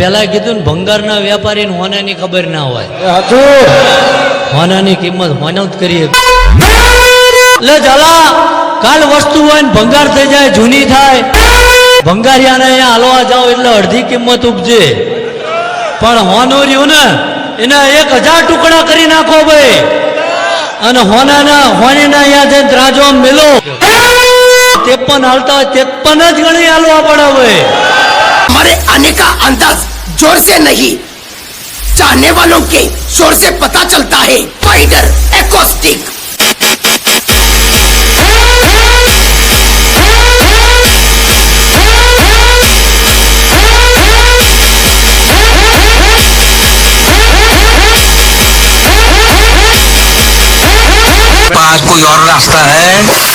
પેલા કીધું ને ભંગારના વેપારીને હોનાની ખબર ના હોય. હોનાની કિંમત હોના જ કરીએ. એટલે ઝાલા કાલ વસ્તુ હોય ને ભંગાર થઈ જાય, જૂની થાય, ભંગારિયાને અહીંયા હાલવા જાઓ એટલે અડધી કિંમત ઉપજે. પણ હોનું રહ્યું ને એને 1000 ટુકડા કરી નાખો ભાઈ, અને હોનીના અહીંયા જઈને ત્રાજો મેલો 53 હાલતા હોય 53 જ ગણી હાલવા પડે ભાઈ. हमारे आने का अंदाज जोर से नहीं, चाहने वालों के शोर से पता चलता है. Spider acoustic. पास कोई और रास्ता है?